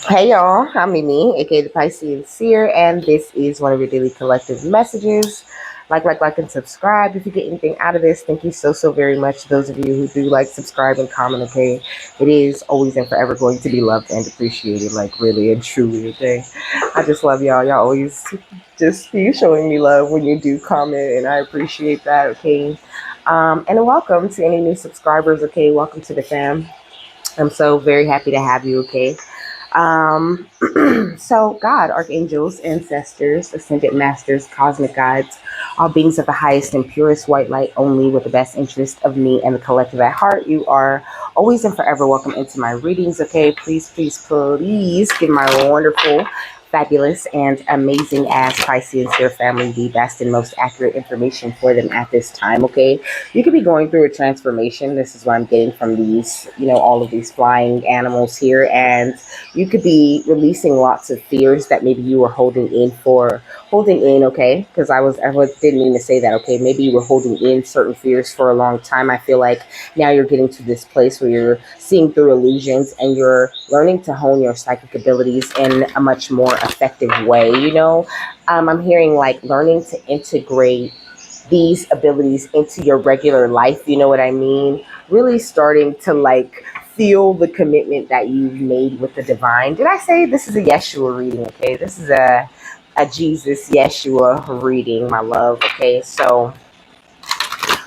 Hey y'all, I'm Mimi, aka the Piscean Seer, and this is one of your daily collective messages. Like, and subscribe if you get anything out of this. Thank you so very much to those of you who do like, subscribe, and comment, okay? It is always and forever going to be loved and appreciated, like really and truly, okay? I just love y'all. Y'all always just be showing me love when you do comment, and I appreciate that, okay? And welcome to any new subscribers, okay? Welcome to the fam. I'm so very happy to have you, okay? Um, so, God, archangels, ancestors, ascended masters, cosmic guides, all beings of the highest and purest white light, only with the best interest of me and the collective at heart, you are always and forever welcome into my readings. Okay, please give my wonderful, fabulous, and amazing ass Pisceans their family the best and most accurate information for them at this time. Okay, you could be going through a transformation. This is what I'm getting from these, all of these flying animals here, and you could be releasing lots of fears that maybe you were holding in, okay? Because I didn't mean to say that, okay? Maybe you were holding in certain fears for a long time. I feel like now you're getting to this place where you're seeing through illusions and you're learning to hone your psychic abilities in a much more effective way, I'm hearing like learning to integrate these abilities into your regular life, you know what I mean? Really starting to like feel the commitment that you've made with the divine. Did I say this is a Yeshua reading? Okay, this is a Jesus Yeshua reading, my love. Okay, so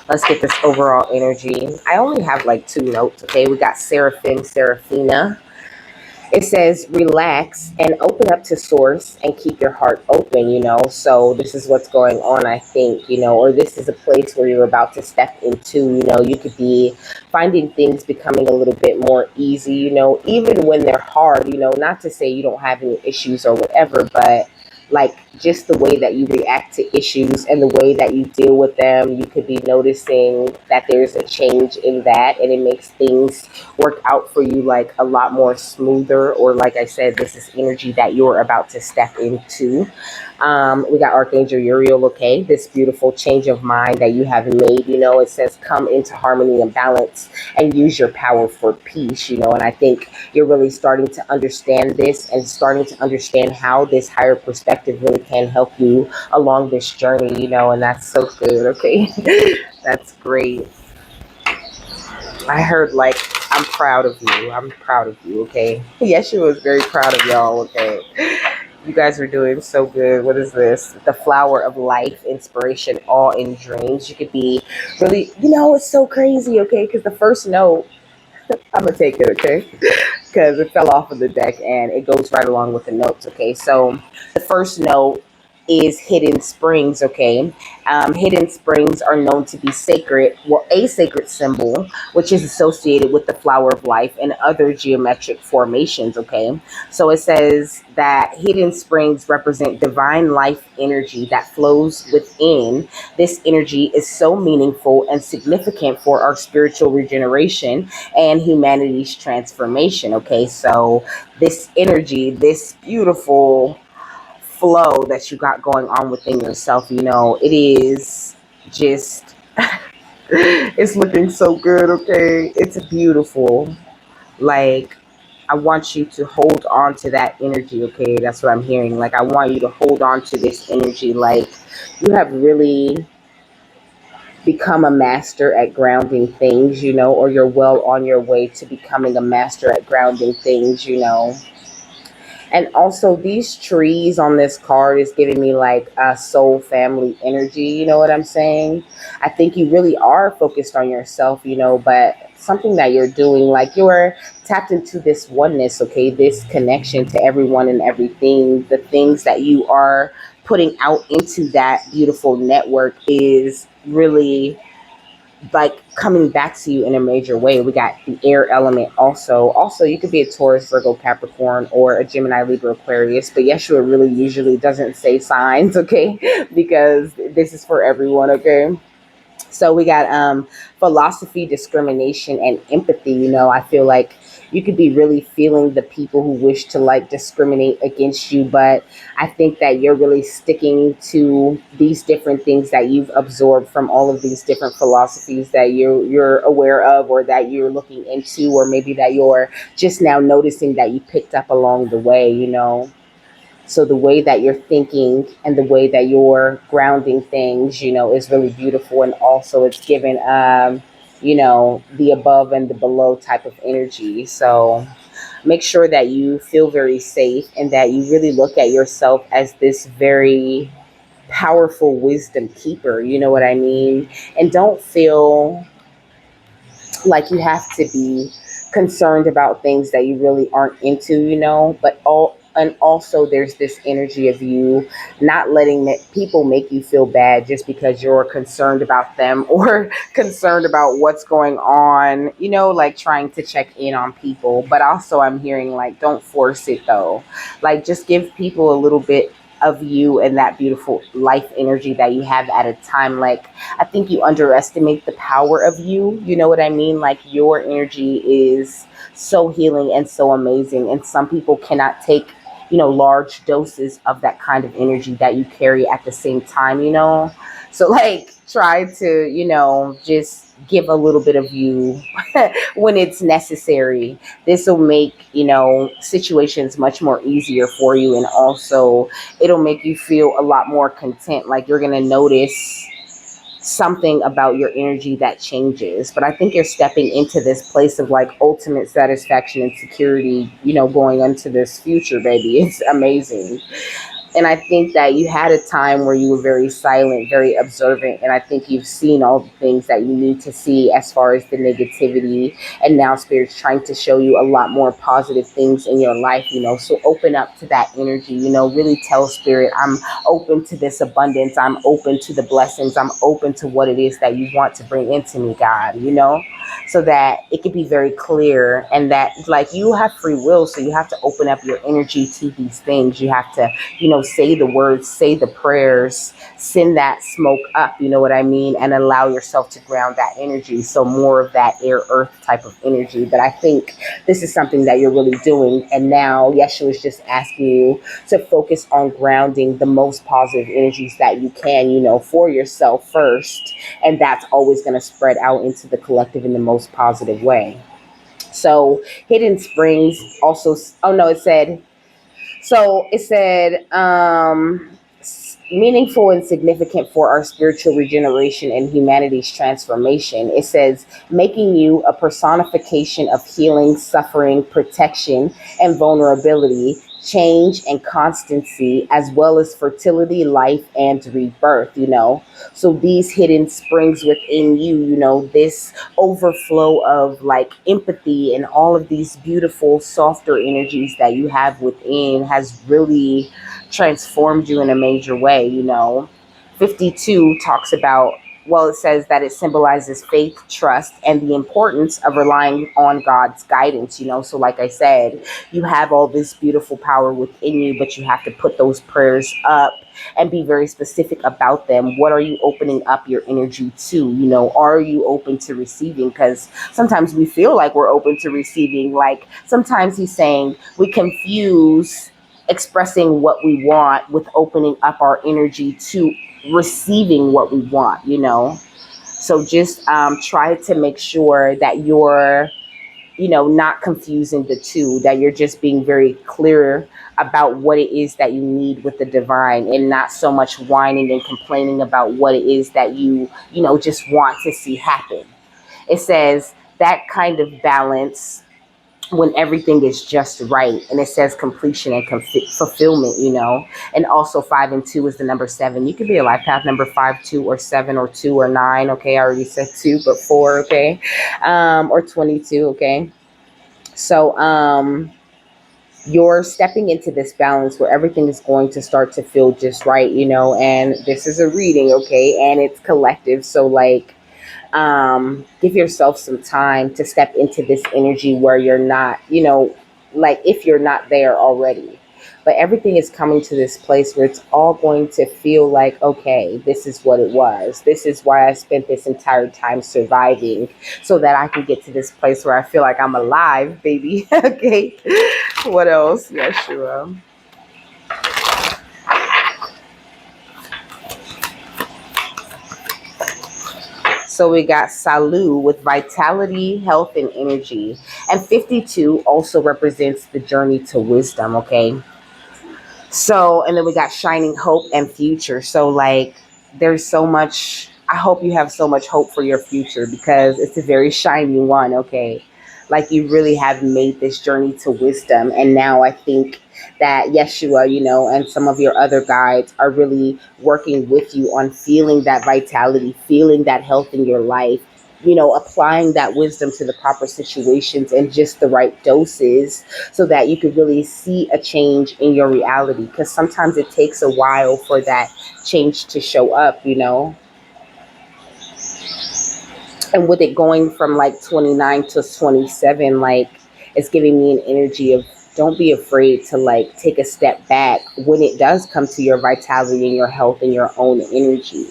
let's get this overall energy. I only have like two notes. Okay, we got Seraphim, Seraphina. It says relax and open up to source and keep your heart open. So this is what's going on, I think, or this is a place where you're about to step into. You could be finding things becoming a little bit more easy, even when they're hard. Not to say you don't have any issues or whatever, but like just the way that you react to issues and the way that you deal with them, you could be noticing that there's a change in that, and it makes things work out for you like a lot more smoother. Or like I said, this is energy that you're about to step into. We got Archangel Uriel, okay? This beautiful change of mind that you have made. It says come into harmony and balance and use your power for peace. And I think you're really starting to understand this and starting to understand how this higher perspective really can help you along this journey. And that's so good, okay? That's great. I heard like I'm proud of you. I'm proud of you, okay? Yeshua is very proud of y'all, okay? You guys are doing so good. What is this? The flower of life, inspiration, all in dreams. You could be really, it's so crazy, okay? Because the first note, I'm gonna take it, okay? Because it fell off of the deck and it goes right along with the notes, okay? So the first note is hidden springs, okay? Hidden springs are known to be sacred, well, a sacred symbol, which is associated with the flower of life and other geometric formations, okay? So it says that hidden springs represent divine life energy that flows within. This energy is so meaningful and significant for our spiritual regeneration and humanity's transformation, okay? So this energy, this beautiful flow that you got going on within yourself, it is just it's looking so good, okay? It's beautiful. Like, I want you to hold on to that energy, okay? That's what I'm hearing. Like, I want you to hold on to this energy. Like, you have really become a master at grounding things, or you're well on your way to becoming a master at grounding things. And also, these trees on this card is giving me like a soul family energy. You know what I'm saying? I think you really are focused on yourself, but something that you're doing, like you're tapped into this oneness, okay? This connection to everyone and everything. The things that you are putting out into that beautiful network is really like coming back to you in a major way. We got the air element also. Also, you could be a Taurus, Virgo, Capricorn, or a Gemini, Libra, Aquarius. But Yeshua really usually doesn't say signs, okay? Because this is for everyone, okay? So we got philosophy, discrimination, and empathy. I feel like you could be really feeling the people who wish to like discriminate against you. But I think that you're really sticking to these different things that you've absorbed from all of these different philosophies that you're aware of, or that you're looking into, or maybe that you're just now noticing that you picked up along the way, you know. So the way that you're thinking and the way that you're grounding things, you know, is really beautiful. And also it's given, you know, the above and the below type of energy. So make sure that you feel very safe and that you really look at yourself as this very powerful wisdom keeper. You know what I mean? And don't feel like you have to be concerned about things that you really aren't into, you know, but all and also there's this energy of you not letting people make you feel bad just because you're concerned about them or concerned about what's going on, you know, like trying to check in on people. But also I'm hearing like don't force it though. Like just give people a little bit of you and that beautiful life energy that you have at a time. Like I think you underestimate the power of you. You know what I mean? Like your energy is so healing and so amazing. And some people cannot take, you know, large doses of that kind of energy that you carry at the same time, you know? So, like, try to, you know, just give a little bit of you when it's necessary. This will make, you know, situations much more easier for you. And also, it'll make you feel a lot more content. Like, you're going to notice something about your energy that changes. But I think you're stepping into this place of like ultimate satisfaction and security, you know, going into this future, baby. It's amazing. And I think that you had a time where you were very silent, very observant, and I think you've seen all the things that you need to see as far as the negativity. And now Spirit's trying to show you a lot more positive things in your life, you know. So open up to that energy, you know, really tell Spirit, I'm open to this abundance, I'm open to the blessings, I'm open to what it is that you want to bring into me, God, you know, so that it could be very clear. And that like you have free will, so you have to open up your energy to these things. You have to, you know, say the words, say the prayers, send that smoke up, you know what I mean, and allow yourself to ground that energy. So more of that air earth type of energy. But I think this is something that you're really doing. And now Yeshua is just asking you to focus on grounding the most positive energies that you can, you know, for yourself first. And that's always going to spread out into the collective in the most positive way. So hidden springs also, oh no, it said, meaningful and significant for our spiritual regeneration and humanity's transformation. It says, making you a personification of healing, suffering, protection, and vulnerability, change and constancy, as well as fertility, life, and rebirth, you know. So these hidden springs within you, you know, this overflow of like empathy and all of these beautiful, softer energies that you have within has really transformed you in a major way, you know. 52 talks about, well, it says that it symbolizes faith, trust, and the importance of relying on God's guidance, you know. So, like I said, you have all this beautiful power within you, but you have to put those prayers up and be very specific about them. What are you opening up your energy to? You know, are you open to receiving? Because sometimes we feel like we're open to receiving. Like sometimes he's saying we confuse expressing what we want with opening up our energy to receiving what we want, you know. So just try to make sure that you're, you know, not confusing the two, that you're just being very clear about what it is that you need with the divine, and not so much whining and complaining about what it is that you know, just want to see happen. It says that kind of balance when everything is just right, and it says completion and fulfillment, you know. And also 5 and 2 is the number 7. You could be a life path number 5, 2, or 7, or 2, or 9. Okay, I already said 2, but 4. Okay, or 22. Okay, so you're stepping into this balance where everything is going to start to feel just right, you know. And this is a reading, okay, and it's collective. So like give yourself some time to step into this energy where you're not, you know, like if you're not there already. But everything is coming to this place where it's all going to feel like, okay, this is what it was. This is why I spent this entire time surviving, so that I can get to this place where I feel like I'm alive, baby. Okay. What else? Yeshua. So we got Salu with vitality, health, and energy. And 52 also represents the journey to wisdom, okay? So, and then we got shining hope and future. So, like, there's so much. I hope you have so much hope for your future because it's a very shiny one, okay? Like, you really have made this journey to wisdom. And now I think that Yeshua, and some of your other guides are really working with you on feeling that vitality, feeling that health in your life, applying that wisdom to the proper situations and just the right doses so that you could really see a change in your reality. Because sometimes it takes a while for that change to show up. And with it going from like 29 to 27, like, it's giving me an energy of don't be afraid to like take a step back when it does come to your vitality and your health and your own energy.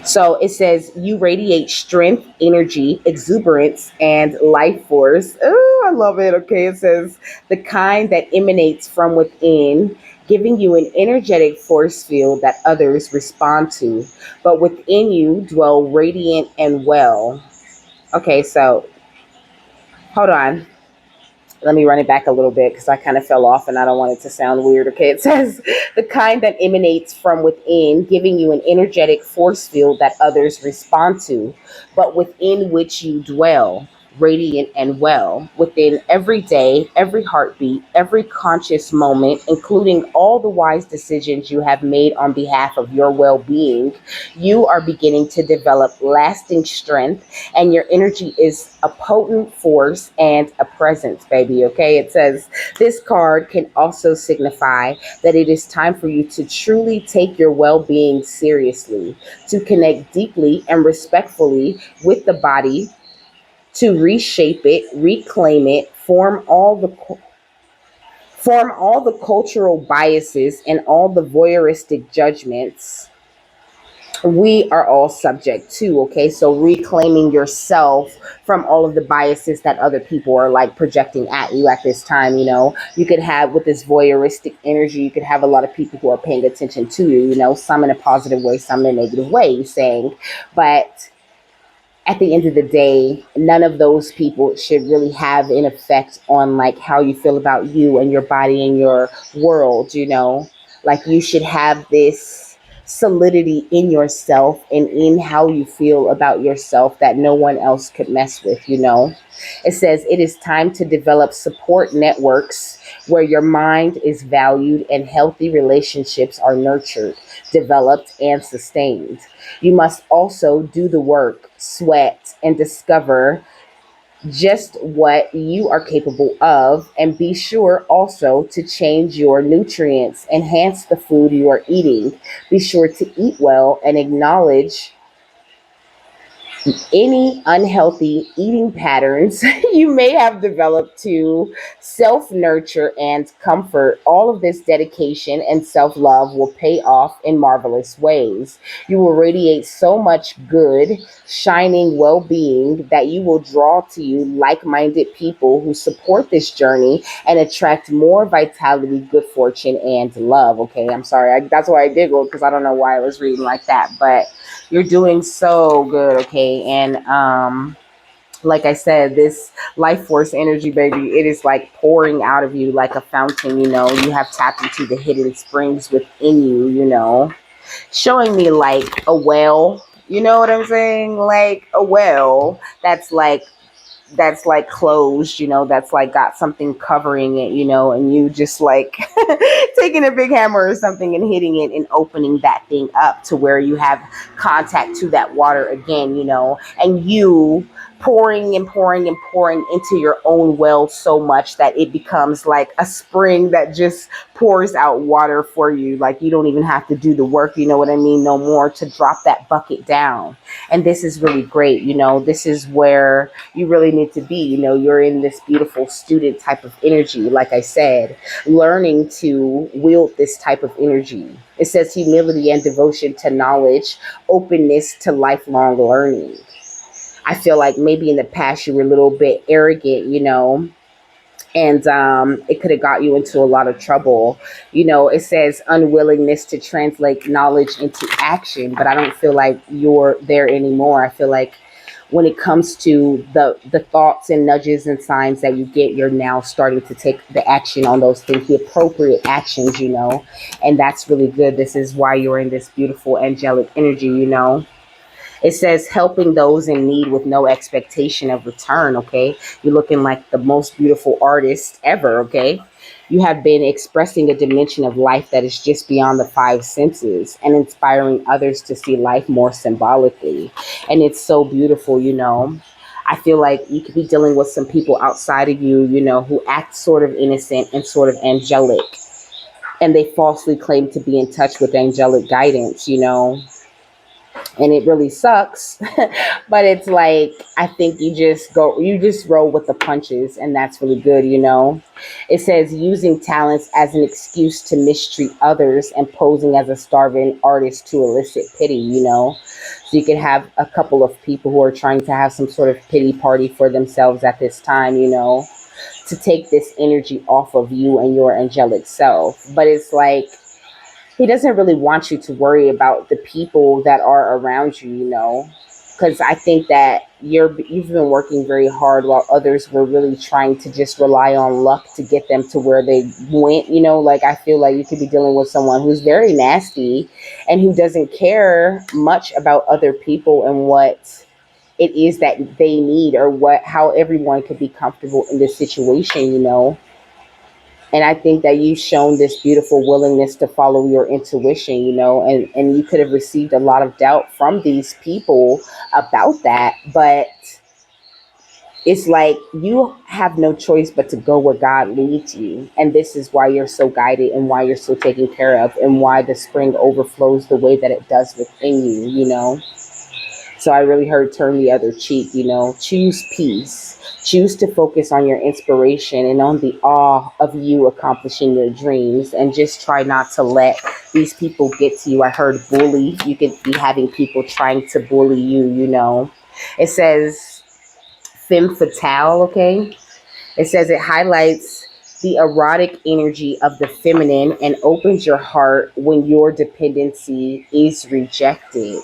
So it says you radiate strength, energy, exuberance, and life force. Oh, I love it. Okay, it says the kind that emanates from within, giving you an energetic force field that others respond to. But within you dwell radiant and well. Okay, so hold on. Let me run it back a little bit because I kind of fell off and I don't want it to sound weird. Okay, it says the kind that emanates from within, giving you an energetic force field that others respond to, but within which you dwell, radiant and well, within every day, every heartbeat, every conscious moment, including all the wise decisions you have made on behalf of your well being. You are beginning to develop lasting strength, and your energy is a potent force and a presence, baby. Okay, it says this card can also signify that it is time for you to truly take your well-being seriously, to connect deeply and respectfully with the body, to reshape it, reclaim it, form all the cultural biases and all the voyeuristic judgments we are all subject to. Okay, so reclaiming yourself from all of the biases that other people are like projecting at you at this time. You could have, with this voyeuristic energy, you could have a lot of people who are paying attention to you, some in a positive way, some in a negative way, saying, but at the end of the day, none of those people should really have an effect on like how you feel about you and your body and your world. Like, you should have this solidity in yourself and in how you feel about yourself that no one else could mess with. It says it is time to develop support networks where your mind is valued and healthy relationships are nurtured, developed, and sustained. You must also do the work, sweat, and discover just what you are capable of, and be sure also to change your nutrients, enhance the food you are eating. Be sure to eat well and acknowledge any unhealthy eating patterns you may have developed to self nurture and comfort. All of this dedication and self love will pay off in marvelous ways. You will radiate so much good, shining well being that you will draw to you like minded people who support this journey and attract more vitality, good fortune, and love. Okay, I'm sorry. That's why I giggled because I don't know why I was reading like that, but you're doing so good. Okay, and like I said, this life force energy, baby, it is like pouring out of you like a fountain. You have tapped into the hidden springs within you. Showing me like a well. You know what I'm saying? Like a well that's like closed, that's like got something covering it, and you just like taking a big hammer or something and hitting it and opening that thing up to where you have contact to that water again, and you pouring and pouring and pouring into your own well so much that it becomes like a spring that just pours out water for you. Like you don't even have to do the work, you know what I mean? No more to drop that bucket down. And this is really great. This is where you really need to be. You're in this beautiful student type of energy, like I said, learning to wield this type of energy. It says humility and devotion to knowledge, openness to lifelong learning. I feel like maybe in the past you were a little bit arrogant, and it could have got you into a lot of trouble. It says unwillingness to translate knowledge into action, but I don't feel like you're there anymore. I feel like when it comes to the thoughts and nudges and signs that you get, you're now starting to take the action on those things, the appropriate actions, and that's really good. This is why you're in this beautiful angelic energy. It says helping those in need with no expectation of return, okay? You're looking like the most beautiful artist ever, okay? You have been expressing a dimension of life that is just beyond the five senses and inspiring others to see life more symbolically. And it's so beautiful. I feel like you could be dealing with some people outside of you, who act sort of innocent and sort of angelic. And they falsely claim to be in touch with angelic guidance. And it really sucks. But it's like, I think you just roll with the punches, and that's really good. It says using talents as an excuse to mistreat others and posing as a starving artist to elicit pity. So you could have a couple of people who are trying to have some sort of pity party for themselves at this time, to take this energy off of you and your angelic self. But it's like, he doesn't really want you to worry about the people that are around you, because I think that you've been working very hard while others were really trying to just rely on luck to get them to where they went. Like I feel like you could be dealing with someone who's very nasty and who doesn't care much about other people and what it is that they need, or how everyone could be comfortable in this situation. And I think that you've shown this beautiful willingness to follow your intuition, and you could have received a lot of doubt from these people about that. But it's like you have no choice but to go where God leads you. And this is why you're so guided and why you're so taken care of and why the spring overflows the way that it does within you. So I really heard turn the other cheek, choose peace. Choose to focus on your inspiration and on the awe of you accomplishing your dreams, and just try not to let these people get to you. I heard bully. You could be having people trying to bully you. It says femme fatale, okay? It says it highlights the erotic energy of the feminine and opens your heart when your dependency is rejected.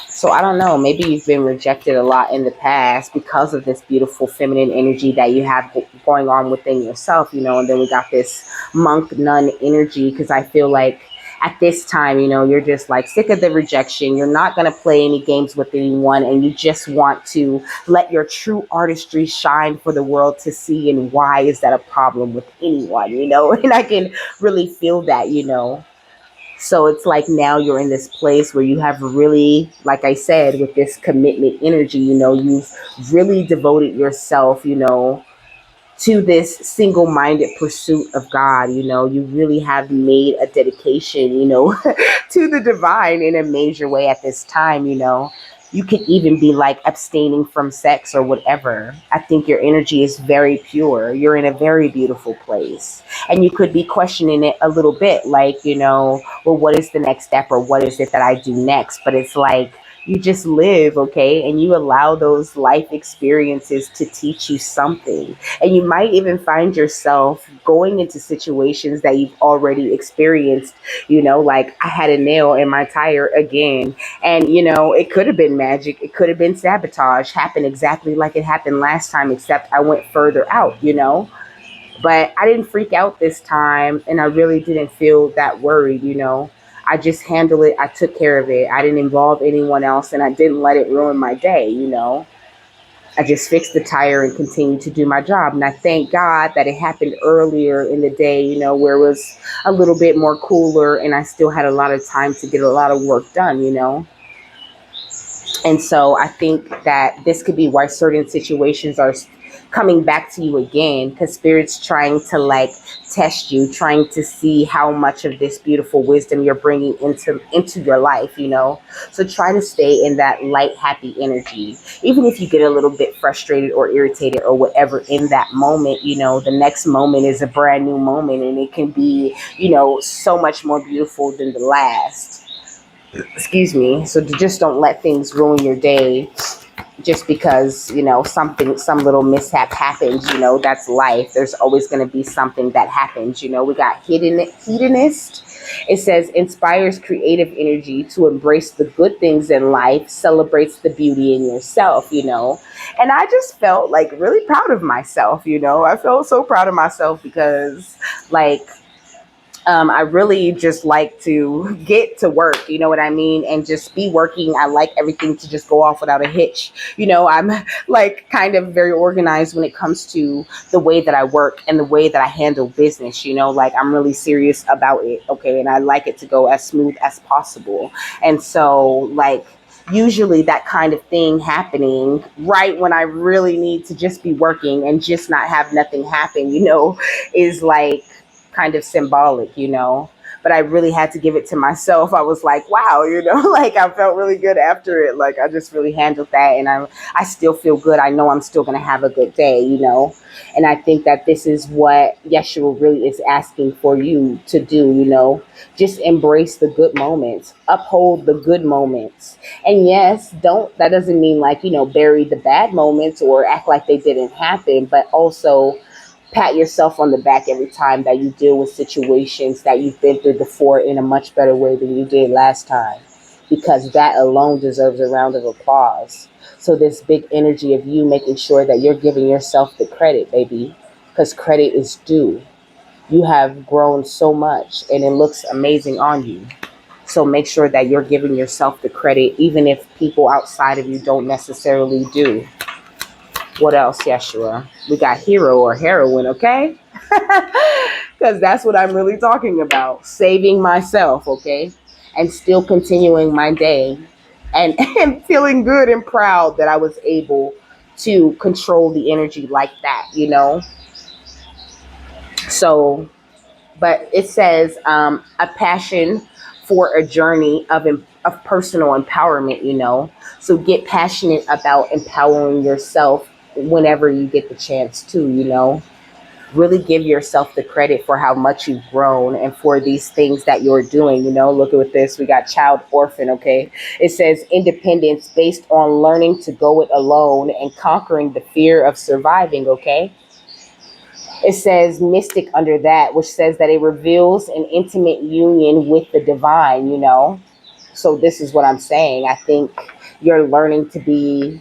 So I don't know, maybe you've been rejected a lot in the past because of this beautiful feminine energy that you have going on within yourself, and then we got this monk nun energy, because I feel like at this time, you're just like sick of the rejection. You're not going to play any games with anyone, and you just want to let your true artistry shine for the world to see. And why is that a problem with anyone? And I can really feel that. So it's like now you're in this place where you have really, like I said, with this commitment energy, you've really devoted yourself, to this single minded pursuit of God. You really have made a dedication, to the divine in a major way at this time. You could even be like abstaining from sex or whatever. I think your energy is very pure. You're in a very beautiful place. And you could be questioning it a little bit, like, well, what is the next step, or what is it that I do next? But it's like, you just live, okay? And you allow those life experiences to teach you something. And you might even find yourself going into situations that you've already experienced, like I had a nail in my tire again. And, it could have been magic. It could have been sabotage. Happened exactly like it happened last time, except I went further out. But I didn't freak out this time, and I really didn't feel that worried. I just handled it. I took care of it. I didn't involve anyone else, and I didn't let it ruin my day. I just fixed the tire and continued to do my job. And I thank God that it happened earlier in the day, where it was a little bit more cooler and I still had a lot of time to get a lot of work done. And so I think that this could be why certain situations are coming back to you again, because spirit's trying to like test you, trying to see how much of this beautiful wisdom you're bringing into your life, you know. So try to stay in that light, happy energy. Even if you get a little bit frustrated or irritated or whatever in that moment, you know, the next moment is a brand new moment, and it can be, you know, so much more beautiful than the last. Excuse me. So just don't let things ruin your day just because, you know, some little mishap happens. You know, that's life. There's always going to be something that happens. You know, we got hedonist. It says inspires creative energy to embrace the good things in life, celebrates the beauty in yourself, you know. And I just felt like really proud of myself, you know. I felt so proud of myself because like I really just like to get to work, you know what I mean? And just be working. I like everything to just go off without a hitch. You know, I'm like kind of very organized when it comes to the way that I work and the way that I handle business, you know, like I'm really serious about it. Okay. And I like it to go as smooth as possible. And so, like, usually that kind of thing happening right when I really need to just be working and just not have nothing happen, you know, is like kind of symbolic, you know. But I really had to give it to myself. I was like, wow, you know, like I felt really good after it. Like I just really handled that, and I still feel good. I know I'm still gonna have a good day, you know. And I think that this is what Yeshua really is asking for you to do, you know. Just embrace the good moments, uphold the good moments. And yes, don't that doesn't mean like, you know, bury the bad moments or act like they didn't happen, but also pat yourself on the back every time that you deal with situations that you've been through before in a much better way than you did last time, because that alone deserves a round of applause. So this big energy of you making sure that you're giving yourself the credit, baby, because credit is due. You have grown so much and it looks amazing on you. So make sure that you're giving yourself the credit, even if people outside of you don't necessarily do. What else, Yeshua? We got hero or heroine, okay? Because that's what I'm really talking about. Saving myself, okay? And still continuing my day and feeling good and proud that I was able to control the energy like that, you know? So, but it says a passion for a journey of personal empowerment, you know. So get passionate about empowering yourself whenever you get the chance to, you know. Really give yourself the credit for how much you've grown and for these things that you're doing, you know. Look at this. We got child orphan, okay? It says independence based on learning to go it alone and conquering the fear of surviving, okay? It says mystic under that, which says that it reveals an intimate union with the divine, you know. So this is what I'm saying. I think you're learning to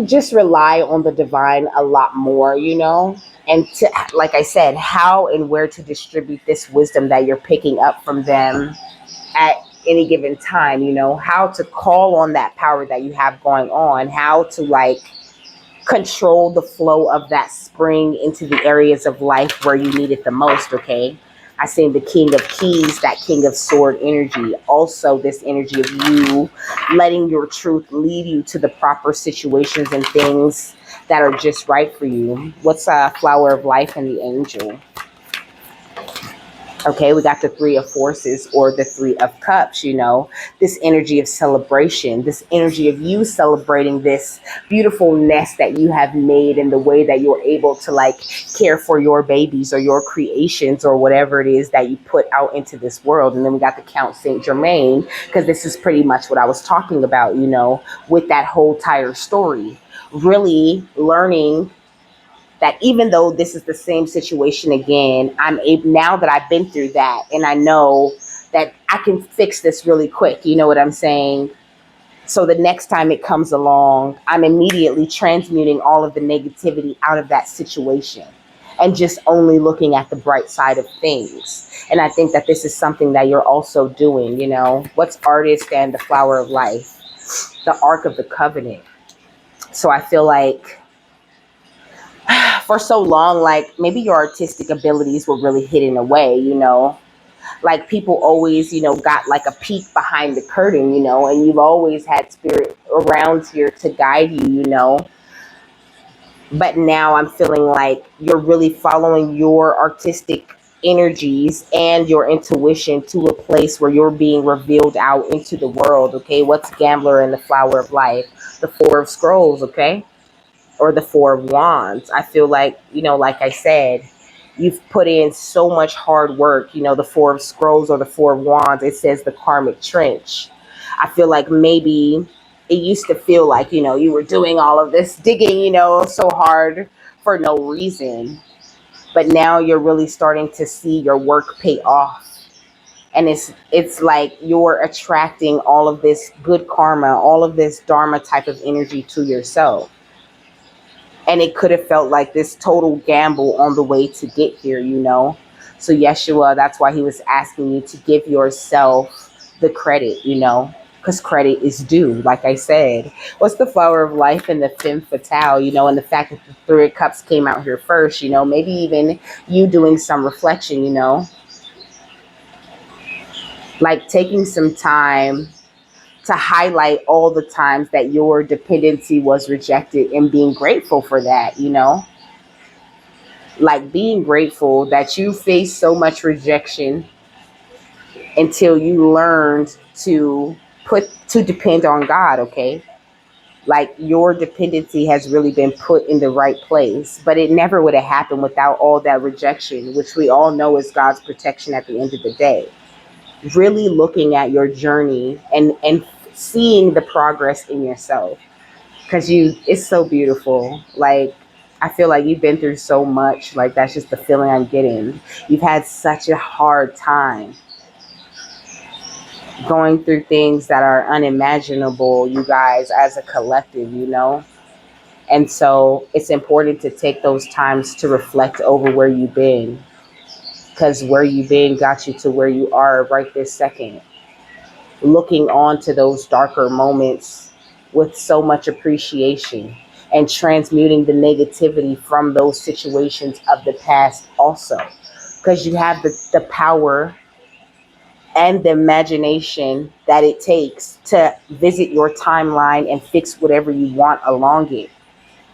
just rely on the divine a lot more, you know, and to, like I said, how and where to distribute this wisdom that you're picking up from them at any given time, you know, how to call on that power that you have going on, how to like control the flow of that spring into the areas of life where you need it the most, okay? I seen the King of Keys, that King of Sword energy. Also, this energy of you letting your truth lead you to the proper situations and things that are just right for you. What's Flower of Life and the Angel? Okay, we got the Three of Forces or the Three of Cups, you know, this energy of celebration, this energy of you celebrating this beautiful nest that you have made and the way that you're able to like care for your babies or your creations or whatever it is that you put out into this world. And then we got the Count Saint Germain, because this is pretty much what I was talking about, you know, with that whole entire story. Really learning that even though this is the same situation again, I'm able, now that I've been through that and I know that I can fix this really quick. You know what I'm saying? So the next time it comes along, I'm immediately transmuting all of the negativity out of that situation and just only looking at the bright side of things. And I think that this is something that you're also doing, you know. What's artist and the flower of life? The Ark of the Covenant. So I feel like for so long, like maybe your artistic abilities were really hidden away, you know. like people always, got like a peek behind the curtain, and you've always had spirit around here to guide you, but now I'm feeling like you're really following your artistic energies and your intuition to a place where you're being revealed out into the world. Okay, what's Gambler and the Flower of Life? The Four of Scrolls. Okay, or the Four of Wands. I feel like, like I said, you've put in so much hard work. The Four of Scrolls or the Four of Wands, it says the karmic trench. I feel like maybe it used to feel like, you were doing all of this digging, so hard for no reason. But now you're really starting to see your work pay off. And it's like you're attracting all of this good karma, all of this dharma type of energy to yourself. And it could have felt like this total gamble on the way to get here, So Yeshua, that's why he was asking you to give yourself the credit, because credit is due. Like I said, what's the Flower of Life and the Femme Fatale, and the fact that the Three of Cups came out here first, maybe even you doing some reflection, like taking some time to highlight all the times that your dependency was rejected and being grateful for that, like being grateful that you faced so much rejection until you learned to depend on God. Okay, like your dependency has really been put in the right place, but it never would have happened without all that rejection, which we all know is God's protection at the end of the day. Really looking at your journey and seeing the progress in yourself, because it's so beautiful. Like, I feel like you've been through so much. Like, that's just the feeling I'm getting. You've had such a hard time going through things that are unimaginable, you guys, as a collective, and so it's important to take those times to reflect over where you've been, because where you've been got you to where you are right this second. Looking on to those darker moments with so much appreciation and transmuting the negativity from those situations of the past also, because you have the power and the imagination that it takes to visit your timeline and fix whatever you want along it.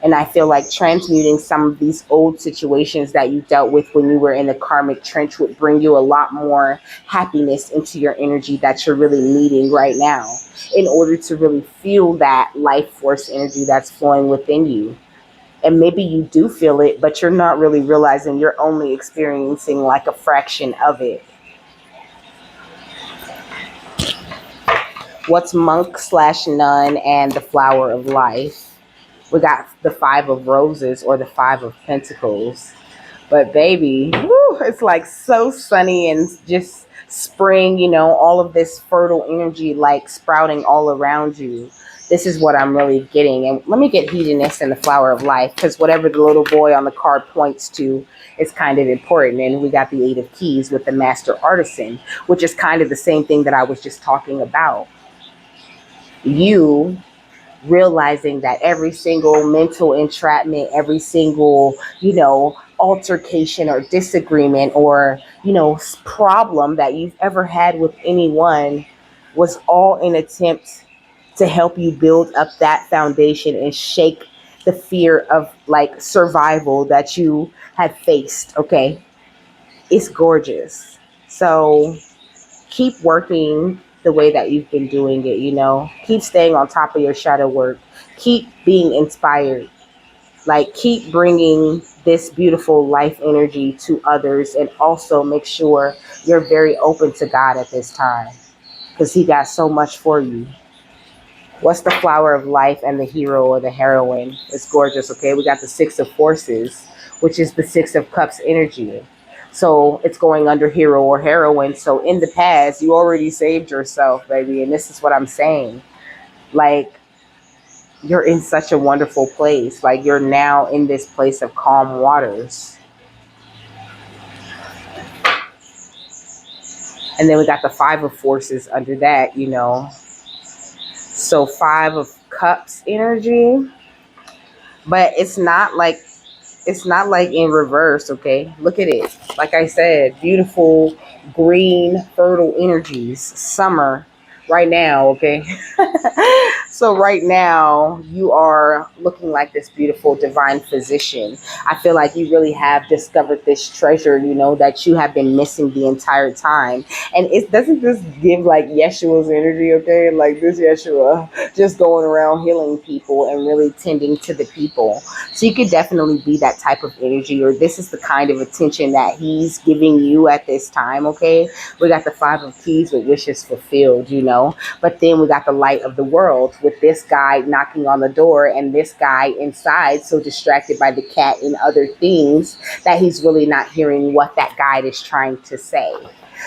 And I feel like transmuting some of these old situations that you dealt with when you were in the karmic trench would bring you a lot more happiness into your energy that you're really needing right now, in order to really feel that life force energy that's flowing within you. And maybe you do feel it, but you're not really realizing you're only experiencing like a fraction of it. What's Monk/Nun and the Flower of Life? We got the Five of Roses or the Five of Pentacles. But baby, it's like so sunny and just spring, all of this fertile energy like sprouting all around you. This is what I'm really getting. And let me get Hedonist and the Flower of Life, because whatever the little boy on the card points to is kind of important. And we got the Eight of Keys with the Master Artisan, which is kind of the same thing that I was just talking about. You realizing that every single mental entrapment, every single, altercation or disagreement or, problem that you've ever had with anyone was all an attempt to help you build up that foundation and shake the fear of like survival that you have faced. Okay. It's gorgeous. So keep working the way that you've been doing it, keep staying on top of your shadow work, keep being inspired, like keep bringing this beautiful life energy to others, and also make sure you're very open to God at this time, because he got so much for you. What's the Flower of Life and the hero or the heroine? It's gorgeous. Okay, we got the Six of Forces, which is the Six of Cups energy. So it's going under hero or heroine. So in the past, you already saved yourself, baby. And this is what I'm saying. Like, you're in such a wonderful place. Like, you're now in this place of calm waters. And then we got the Five of Forces under that, So Five of Cups energy. But it's not like It's not like in reverse, okay? Look at it. Like I said, beautiful green fertile energies, summer right now, okay? So right now you are looking like this beautiful divine physician. I feel like you really have discovered this treasure, that you have been missing the entire time. And it doesn't just give like Yeshua's energy, okay? Like this Yeshua just going around healing people and really tending to the people. So you could definitely be that type of energy, or this is the kind of attention that he's giving you at this time, okay? We got the Five of Keys with wishes fulfilled, but then we got the light of the world with this guy knocking on the door and this guy inside so distracted by the cat and other things that he's really not hearing what that guide is trying to say.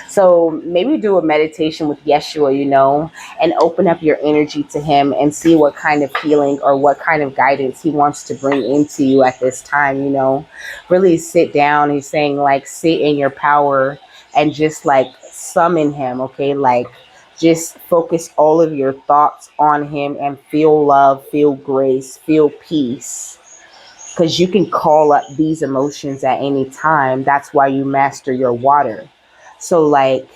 So maybe do a meditation with Yeshua, and open up your energy to him and see what kind of healing or what kind of guidance he wants to bring into you at this time, Really sit down. He's saying like sit in your power and just like summon him, okay? Like just focus all of your thoughts on him and feel love, feel grace, feel peace. Because you can call up these emotions at any time. That's why you master your water. So like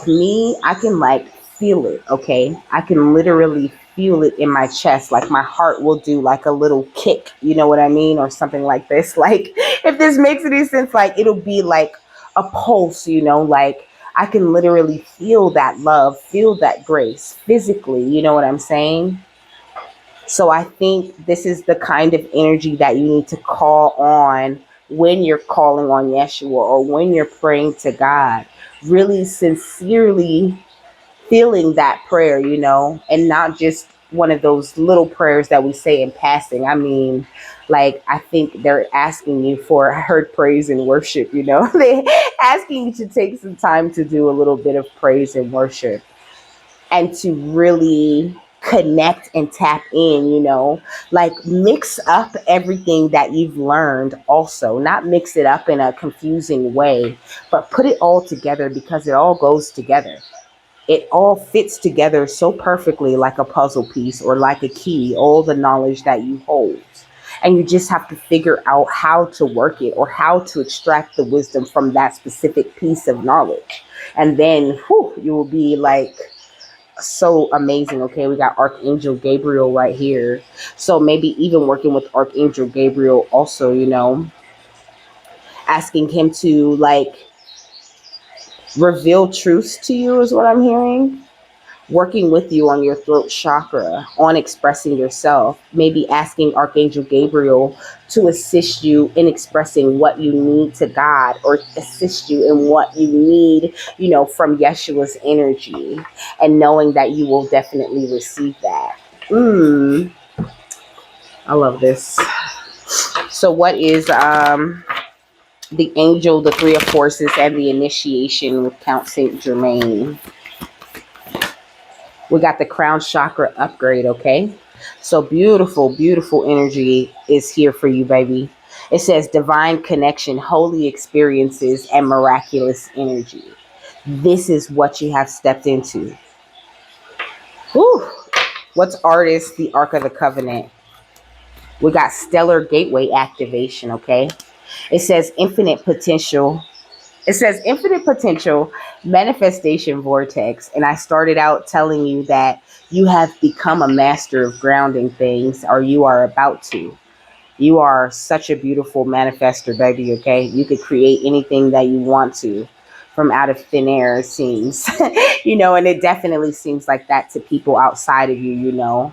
me, I can like feel it, okay? I can literally feel it in my chest. Like my heart will do like a little kick, you know what I mean? Or something like this. Like if this makes any sense, like it'll be like a pulse, like I can literally feel that love, feel that grace physically, you know what I'm saying? So I think this is the kind of energy that you need to call on when you're calling on Yeshua or when you're praying to God. Really sincerely feeling that prayer, and not just one of those little prayers that we say in passing. I mean, like, I think they're asking you for, I heard praise and worship, they're asking you to take some time to do a little bit of praise and worship and to really connect and tap in, like mix up everything that you've learned also, not mix it up in a confusing way, but put it all together because it all goes together. It all fits together so perfectly like a puzzle piece or like a key, all the knowledge that you hold. And you just have to figure out how to work it or how to extract the wisdom from that specific piece of knowledge. And then you will be like so amazing. Okay, we got Archangel Gabriel right here. So maybe even working with Archangel Gabriel also, asking him to like reveal truths to you is what I'm hearing. Working with you on your throat chakra, on expressing yourself, maybe asking Archangel Gabriel to assist you in expressing what you need to God or assist you in what you need, from Yeshua's energy, and knowing that you will definitely receive that. I love this. So what is the angel, the Three of Forces, and the initiation with Count Saint Germain? We got the crown chakra upgrade, okay? So beautiful, beautiful energy is here for you, baby. It says divine connection, holy experiences, and miraculous energy. This is what you have stepped into. Whew. What's artist? The Ark of the Covenant. We got stellar gateway activation, okay? It says infinite potential. It says infinite potential manifestation vortex. And I started out telling you that you have become a master of grounding things, or you are about to. You are such a beautiful manifester, baby, okay? You could create anything that you want to from out of thin air, it seems. And it definitely seems like that to people outside of you.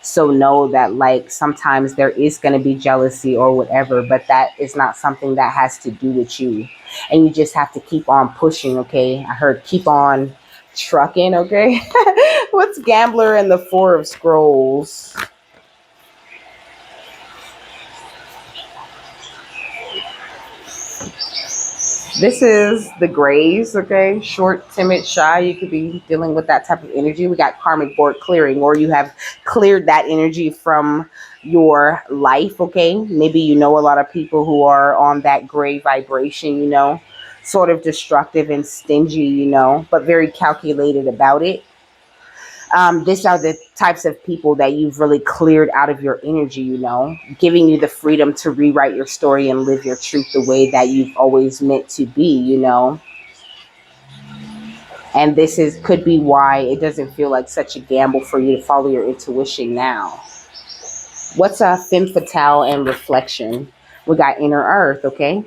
So know that like sometimes there is going to be jealousy or whatever, but that is not something that has to do with you. And you just have to keep on pushing, okay? I heard keep on trucking, okay? What's Gambler and the Four of Scrolls? This is the Grays, okay? Short, timid, shy. You could be dealing with that type of energy. We got karmic board clearing, or you have cleared that energy from your life, okay? Maybe you know a lot of people who are on that gray vibration, sort of destructive and stingy, but very calculated about it. These are the types of people that you've really cleared out of your energy, giving you the freedom to rewrite your story and live your truth the way that you've always meant to be. And this could be why it doesn't feel like such a gamble for you to follow your intuition now. What's a femme fatale and reflection? We got inner earth, okay?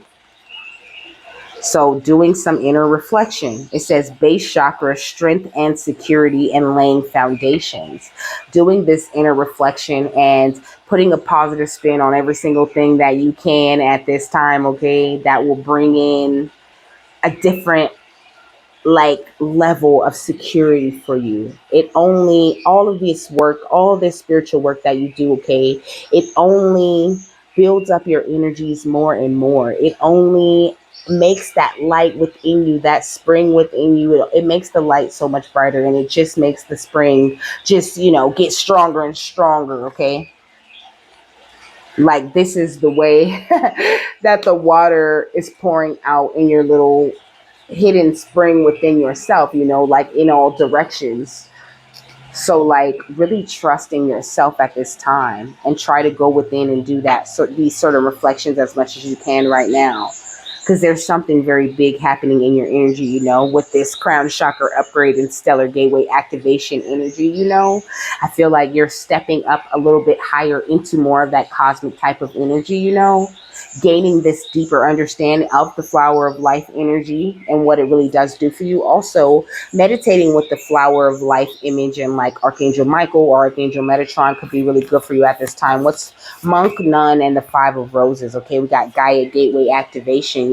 So doing some inner reflection. It says base chakra, strength and security, and laying foundations. Doing this inner reflection and putting a positive spin on every single thing that you can at this time, okay? That will bring in a different level of security for you. All of this work, all this spiritual work that you do, okay, it only builds up your energies more and more. It only makes that light within you, that spring within you, it makes the light so much brighter, and it just makes the spring just get stronger and stronger, okay? Like, this is the way that the water is pouring out in your little hidden spring within yourself, like in all directions. So like really trusting yourself at this time, and try to go within and do that. So these sort of reflections as much as you can right now, because there's something very big happening in your energy, with this crown chakra upgrade and stellar gateway activation energy. I feel like you're stepping up a little bit higher into more of that cosmic type of energy, gaining this deeper understanding of the flower of life energy and what it really does do for you. Also, meditating with the flower of life image and like Archangel Micheal or Archangel Metatron could be really good for you at this time. What's Monk, Nun, and the Five of Roses? Okay, we got Gaia Gateway activation,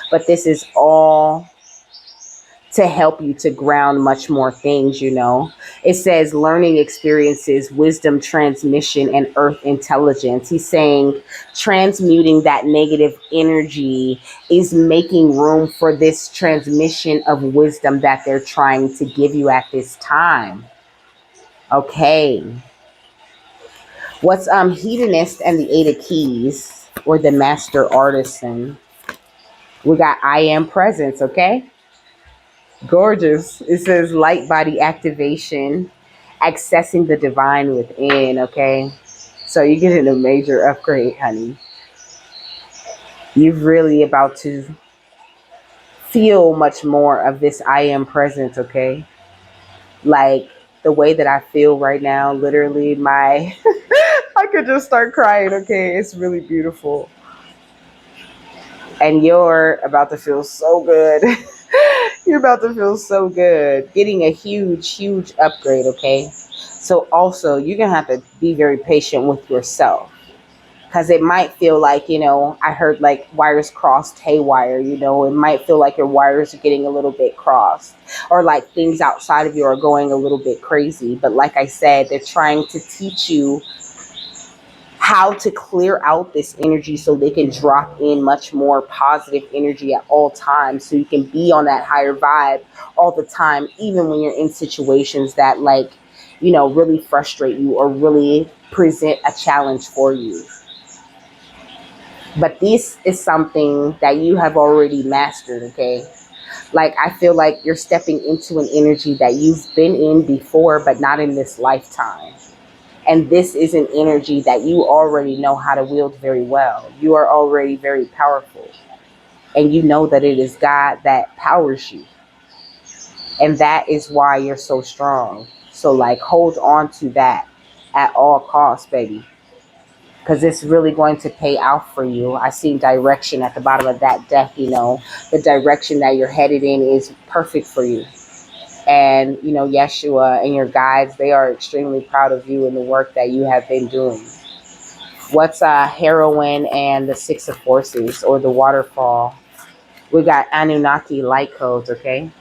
but this is all to help you to ground much more things. It says learning experiences, wisdom transmission, and earth intelligence. He's saying transmuting that negative energy is making room for this transmission of wisdom that they're trying to give you at this time. Okay. What's hedonist and the Eight of Keys, or the Master Artisan? We got I am presence, okay? Gorgeous. It says light body activation, accessing the divine within, okay? So you're getting a major upgrade, honey. You're really about to feel much more of this I am presence, okay? Like the way that I feel right now, literally I could just start crying, okay? It's really beautiful. And you're about to feel so good. You're about to feel so good. Getting a huge, huge upgrade, okay? So also, you're going to have to be very patient with yourself. Because it might feel like, I heard like wires crossed haywire, it might feel like your wires are getting a little bit crossed. Or like things outside of you are going a little bit crazy. But like I said, they're trying to teach you how to clear out this energy so they can drop in much more positive energy at all times, so you can be on that higher vibe all the time, even when you're in situations that really frustrate you or really present a challenge for you. But this is something that you have already mastered, okay? Like, I feel like you're stepping into an energy that you've been in before, but not in this lifetime. And this is an energy that you already know how to wield very well. You are already very powerful. And you know that it is God that powers you. And that is why you're so strong. So like, hold on to that at all costs, baby. Because it's really going to pay out for you. I see direction at the bottom of that deck, The direction that you're headed in is perfect for you. And, Yeshua and your guides, they are extremely proud of you and the work that you have been doing. What's heroine and the Six of Forces, or the waterfall? We got Anunnaki light codes, okay?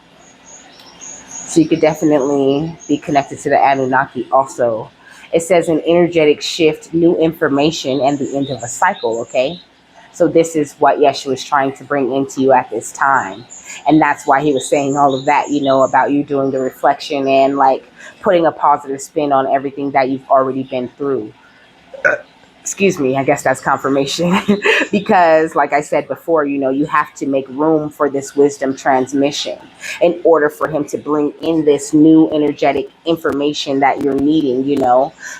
So you could definitely be connected to the Anunnaki also. It says an energetic shift, new information, and the end of a cycle, okay? So this is what Yeshua is trying to bring into you at this time. And that's why he was saying all of that, about you doing the reflection and like putting a positive spin on everything that you've already been through. Excuse me, I guess that's confirmation. Because like I said before, you have to make room for this wisdom transmission in order for him to bring in this new energetic information that you're needing,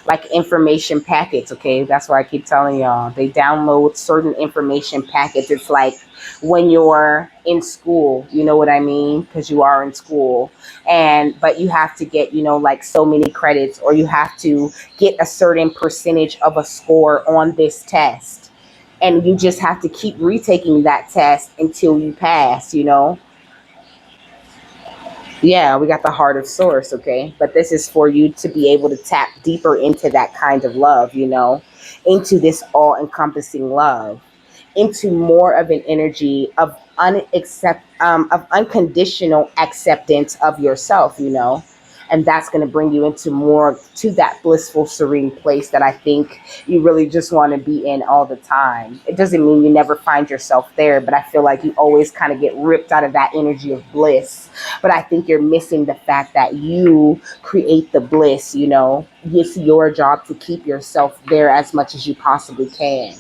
like information packets. Okay, that's why I keep telling y'all, they download certain information packets. It's like when you're in school, you know what I mean, because you are in school, but you have to get, like so many credits, or you have to get a certain percentage of a score on this test, and you just have to keep retaking that test until you pass. Yeah, we got the heart of source. Okay, but this is for you to be able to tap deeper into that kind of love, into this all-encompassing love, into more of an energy of of unconditional acceptance of yourself, and that's going to bring you into more to that blissful, serene place that I think you really just want to be in all the time. It doesn't mean you never find yourself there, but I feel like you always kind of get ripped out of that energy of bliss. But I think you're missing the fact that you create the bliss. It's your job to keep yourself there as much as you possibly can,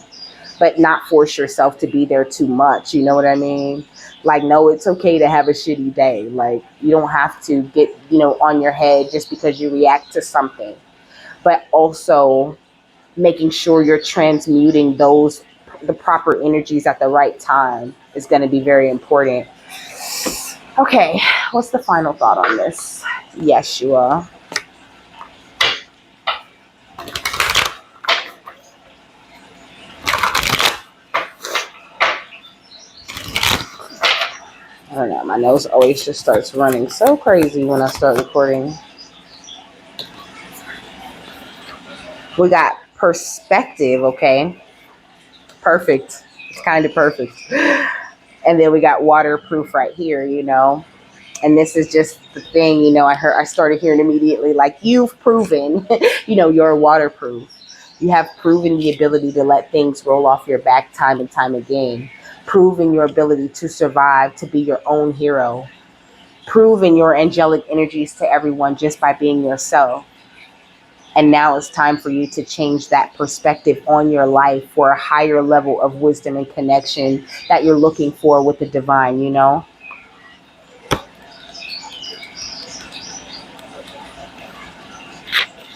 but not force yourself to be there too much. You know what I mean? Like, no, it's okay to have a shitty day. Like, you don't have to get, on your head just because you react to something. But also making sure you're transmuting the proper energies at the right time is going to be very important. Okay, what's the final thought on this? Yeshua. I don't know, my nose always just starts running so crazy when I start recording. We got perspective, okay? Perfect. It's kind of perfect. And then we got waterproof right here, And this is just the thing, I started hearing immediately, like, you've proven, you're waterproof. You have proven the ability to let things roll off your back time and time again. Proven your ability to survive, to be your own hero. Proven your angelic energies to everyone just by being yourself. And now it's time for you to change that perspective on your life for a higher level of wisdom and connection that you're looking for with the divine.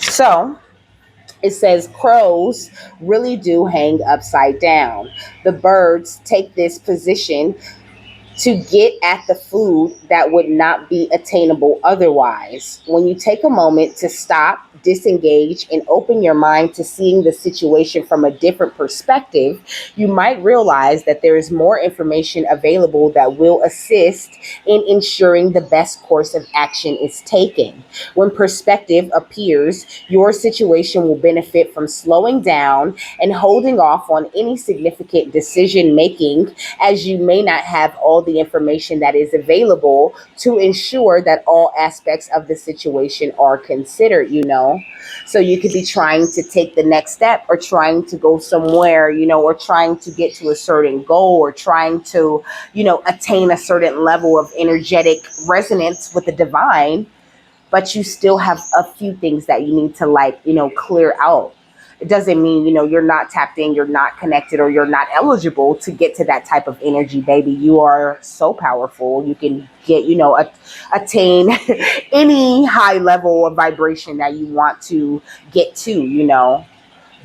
So it says crows really do hang upside down. The birds take this position to get at the food that would not be attainable otherwise. When you take a moment to stop, disengage, and open your mind to seeing the situation from a different perspective, you might realize that there is more information available that will assist in ensuring the best course of action is taken. When perspective appears, your situation will benefit from slowing down and holding off on any significant decision making, as you may not have all the information that is available to ensure that all aspects of the situation are considered. So you could be trying to take the next step, or trying to go somewhere, or trying to get to a certain goal, or trying to, attain a certain level of energetic resonance with the divine, but you still have a few things that you need to, like, clear out. It doesn't mean, you're not tapped in, you're not connected, or you're not eligible to get to that type of energy, baby. You are so powerful. You can get, attain any high level of vibration that you want to get to.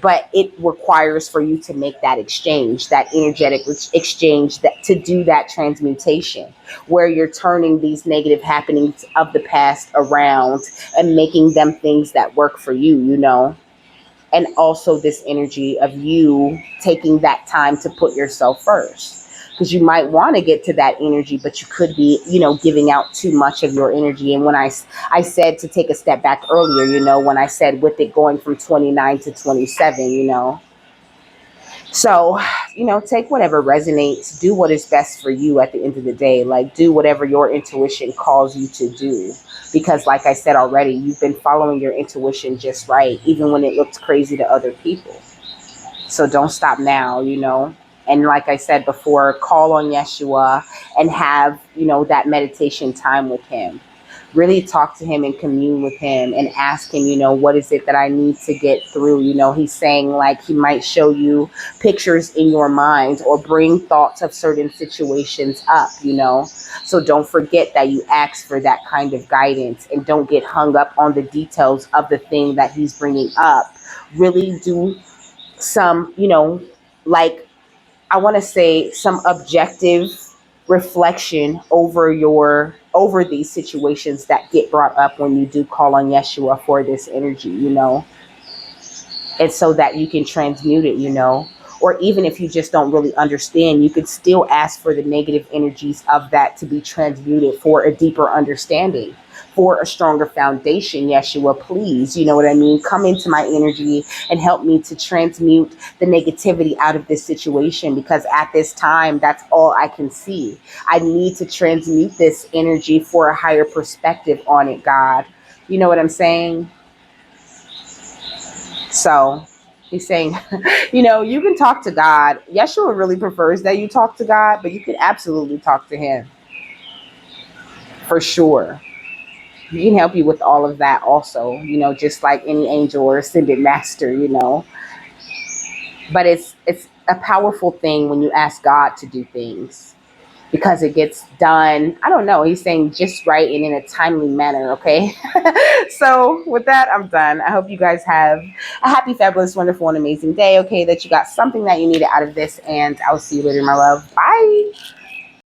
But it requires for you to make that exchange, that energetic exchange, that to do that transmutation, where you're turning these negative happenings of the past around and making them things that work for you. And also this energy of you taking that time to put yourself first. Because you might want to get to that energy, but you could be, giving out too much of your energy. And when I said to take a step back earlier, when I said with it going from 29 to 27. So, take whatever resonates, do what is best for you at the end of the day. Like, do whatever your intuition calls you to do. Because like I said already, you've been following your intuition just right, even when it looks crazy to other people. So don't stop now. And like I said before, call on Yeshua and have, that meditation time with him. Really talk to him and commune with him and ask him, what is it that I need to get through? He's saying like he might show you pictures in your mind or bring thoughts of certain situations up. So don't forget that you ask for that kind of guidance, and don't get hung up on the details of the thing that he's bringing up. Really do some, like, I want to say some objective reflection over these situations that get brought up when you do call on Yeshua for this energy. And so that you can transmute it. Or even if you just don't really understand, you could still ask for the negative energies of that to be transmuted for a deeper understanding, for a stronger foundation. Yeshua, please, you know what I mean? Come into my energy and help me to transmute the negativity out of this situation, because at this time, that's all I can see. I need to transmute this energy for a higher perspective on it, God. You know what I'm saying? So he's saying, you can talk to God. Yeshua really prefers that you talk to God, but you can absolutely talk to him for sure. He can help you with all of that also, just like any angel or ascended master. But it's a powerful thing when you ask God to do things, because it gets done, I don't know, he's saying just right and in a timely manner, okay? So with that, I'm done. I hope you guys have a happy, fabulous, wonderful, and amazing day, okay? That you got something that you needed out of this, and I will see you later, my love. Bye.